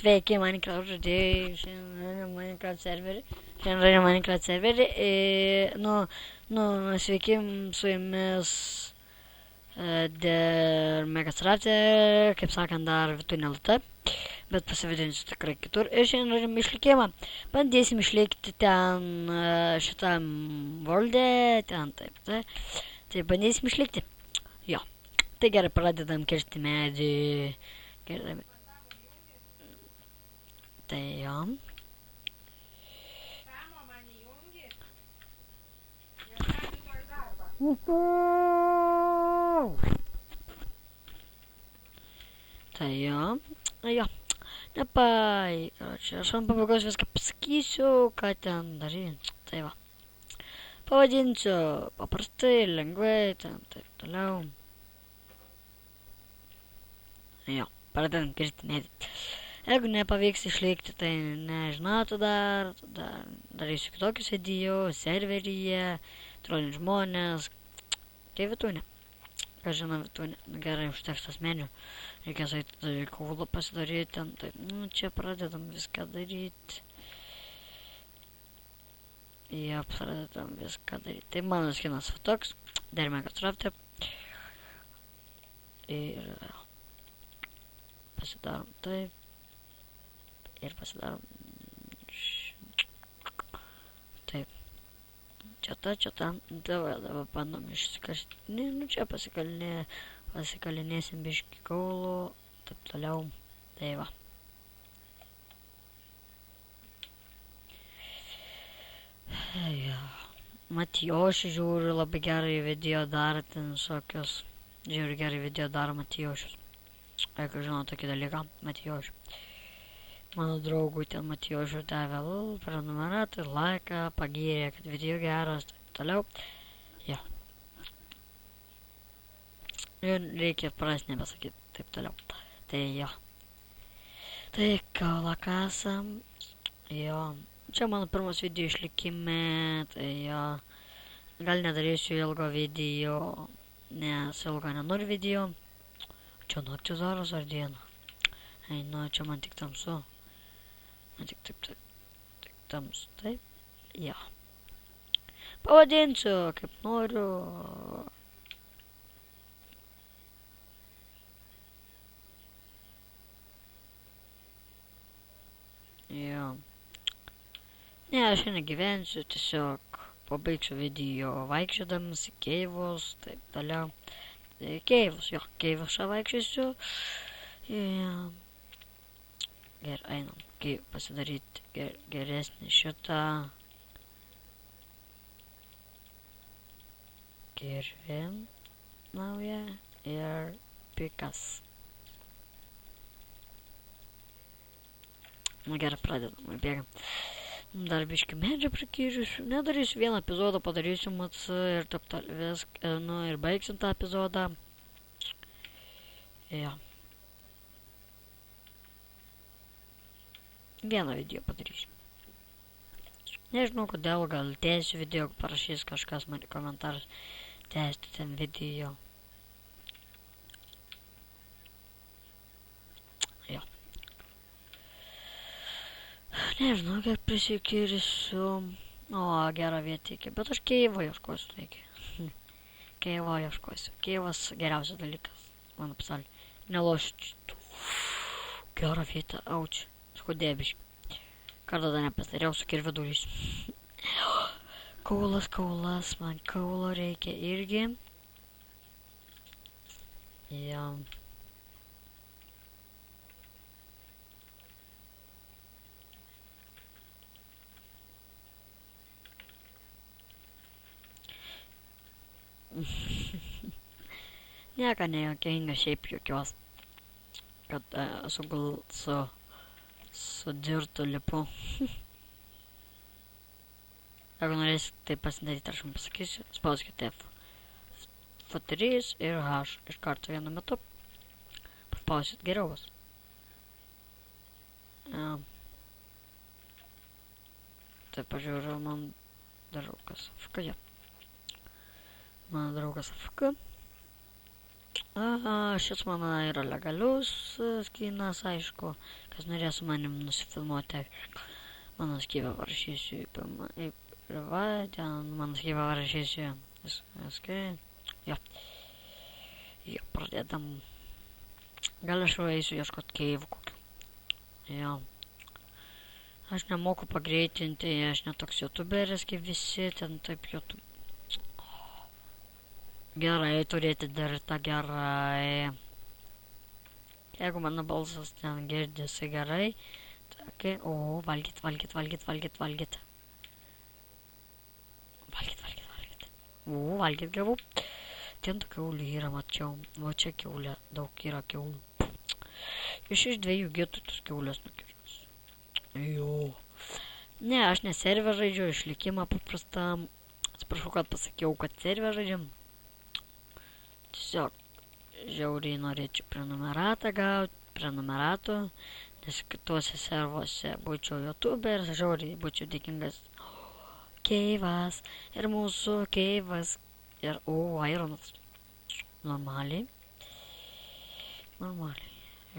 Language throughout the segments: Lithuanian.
Sveiki, Minecraft žaidėjai, šiandien Minecraft serverį, sveiki, su jumis dėl Megastrater, kaip sakant, dar Vitunė LT, bet pasivadinsiu tikrai kitur. Ir šiandien žaidžiam išlikimą, bandysim išlikti ten šitam world'e, ten taip, tai bandysim išlikti. Jo, tai gerai, pradedam kirsti medį, tai jo. Tai jo, aš ant pabaigos viską pasakysiu, ką ten daryti, tai va. Pavadinsiu paprastai, lengvai, ten taip toliau. Jo, pradedam kirsti medį. Jeigu nepavyks išlikti, tai nežinotų tada darysiu kitokius video, serveryje, trolint žmonės, tai Vitunė. Ką žino Vitunė, gerai, užteks asmenių, reikės eiti kaulą pasidaryti, ten, tai, čia pradedam viską daryti. Ja, pradedam viską daryti. Tai mano skinas va toks, dar Megastrater. Ir pasidarom taip. Ir pasidarom taip. Čia ta, dabar bandom išsikasti. Čia pasikalinėsim biškį kaulų, taip toliau. Tai va. Matijošius žiūri labai gerai video daro, ten visokios. Žiūri gerai video daro Matijošius. Jeigu žinau tokį dalyką, Matijošius. Mano draugui ten Matijošius davė prenumeratą, laiką, pagyrė, kad video geras, taip toliau. Jo. Ir reikia pras nebesakyti, taip toliau. Tai jo. Tai kaulą kasam. Jo. Čia mano pirmas video išlikime, tai jo. Gal nedarysiu ilgo video, nes ilgo nenoriu video. Čia naktis daros ar diena? Čia man tik tamsu. Tik tamsu, taip? Jo. Pavadinsiu, kaip noriu. Jo. Ne, aš negyvensiu, tiesiog pabaigsiu video vaikščiodamas į keivus, taip toliau. Keivus, čia vaikščiosiu. Ir einam, kaip pasidaryti geresnį šitą. Kirvį naują ir pikas. Gerai, pradedam, bėgam. Dar biškį medžio prikyžiusiu, nedarysiu vieną epizodą, padarysiu mats ir taip toliau viską, ir baigsim tą epizodą. Jo. Vieną video padarysiu. Nežinau kodėl, gal tęsiu video, parašys kažkas man į komentarus, tęsti ten video. Jo. Nežinau, kiek prisikirsiu. O, gerą vietį, bet aš keivo ieškosiu, taigi. Keivo ieškosiu. Keivas geriausias dalykas, mano pasaulyje. Nelošiu. Gerą vietą, aučiu. Skudėbiški. Kartą dar nepasidariau su kirviu durys. Kaulas, man kaulo reikia irgi. Jo. Nieko nejuokinga, šiaip jokios. Kad su dirtu lipu. Jeigu norėsit tai pasidaryti, aš jums pasakysiu, spauskite F3 ir H iš karto vienu metu. Paspausit geriau bus. Tai pažiūriu, man draugas FK. Mano draugas FK. Šis mano yra legalius skinas, aišku, kas norės su manim nusifilmuoti. Mano skybę parašysiu į privatę, mano skybę parašysiu jo, pradėdam. Gal aš jau eisiu ieškot keivų kokių. Jo. Aš nemoku pagreitinti, aš netoks youtuberis kaip visi, ten taip YouTube. Gerai, turėti dar tą gerai. Jeigu mano balsas ten girdisi gerai, tai valgyt. Valgyt gavau. Ten tų kiaulių yra, mačiau. O čia kiaulė, daug yra kiaulių. Iš 2 vietų tos kiaulės nukirčios. Jo. Ne, aš ne server žaidžiu, išlikimą paprastam. Atsiprašau, kad pasakiau, kad server žaidžiam. Tiesiog žiauriai norėčiau prenumeratą gauti, nes kituose servuose būčiau youtuberis, žiauriai būčiau dėkingas. Keivas, ir mūsų keivas, ir Ironas. Normaliai.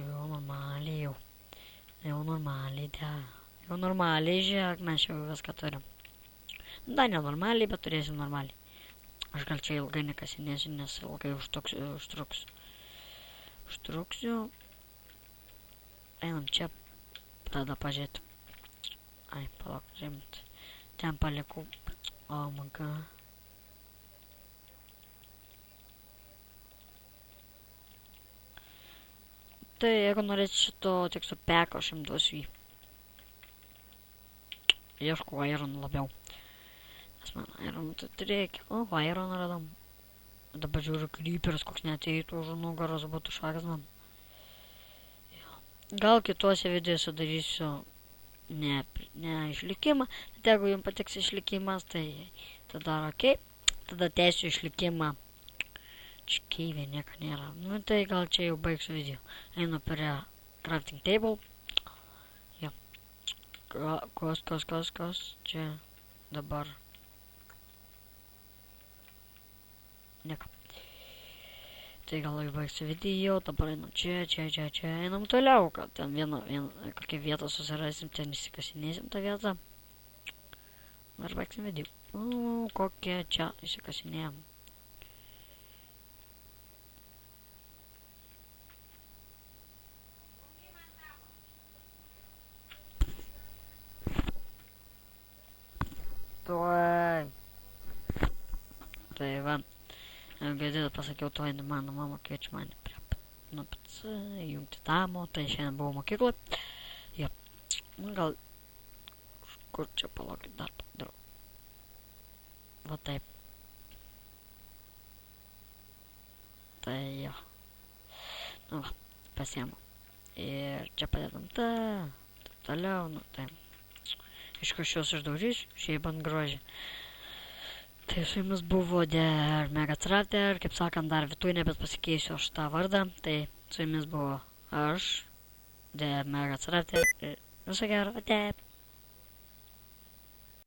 Jau normaliai, žiūrėk, mes jau viską turim. Da, nenormaliai, bet turėsim normaliai. Aš gal čia ilgai nekasinėsiu, nes ilgai užtruksiu. Einam čia, tada pažiūrėti. Ai, palauk, žemint. Ten palikau. Oh my god. Tai jeigu norėt šito teksto peko, aš jums duosiu jį. Ieškau Iron labiau. Nes man Iron tai reikia. Iron radom. Dabar žiūriu, creeperis koks neteitų už nugaros būtų šakas man. Gal kituose videose darysiu ne išlikimą. Bet jeigu jums patiks išlikimas, tai tada ok. Tada tęsiu išlikimą. Čia keivė nieko nėra. Nu tai gal čia jau baigsiu video. Einu prie crafting table. Jo. Kas. Čia dabar. Nieko. Tai gal jau baigsiu video. Dabar einam čia. Einam toliau. Kad ten vieną kokią vietą susirasim. Ten įsikasinėsim tą vietą. Ir baigsim video. Kokią čia įsikasinėjam. Tai va, girdėjau, pasakiau, mano mama kviečia mane prie įjungti tamo, tai šiandien buvau mokykloje. Jo, gal kur čia palaukit dar padarau. Va taip. Tai jo. Nu va, pasiemu. Ir čia padedam taip toliau, nu tai. Aišku, aš juos išdaužysiu, šiaip ant grožį. Tai su jumis buvo der Megatrapter, kaip sakant, dar viduje nebet pasikeisiu aš tą vardą. Tai su jumis buvo aš, der Megatrapter. Viso gero, ate.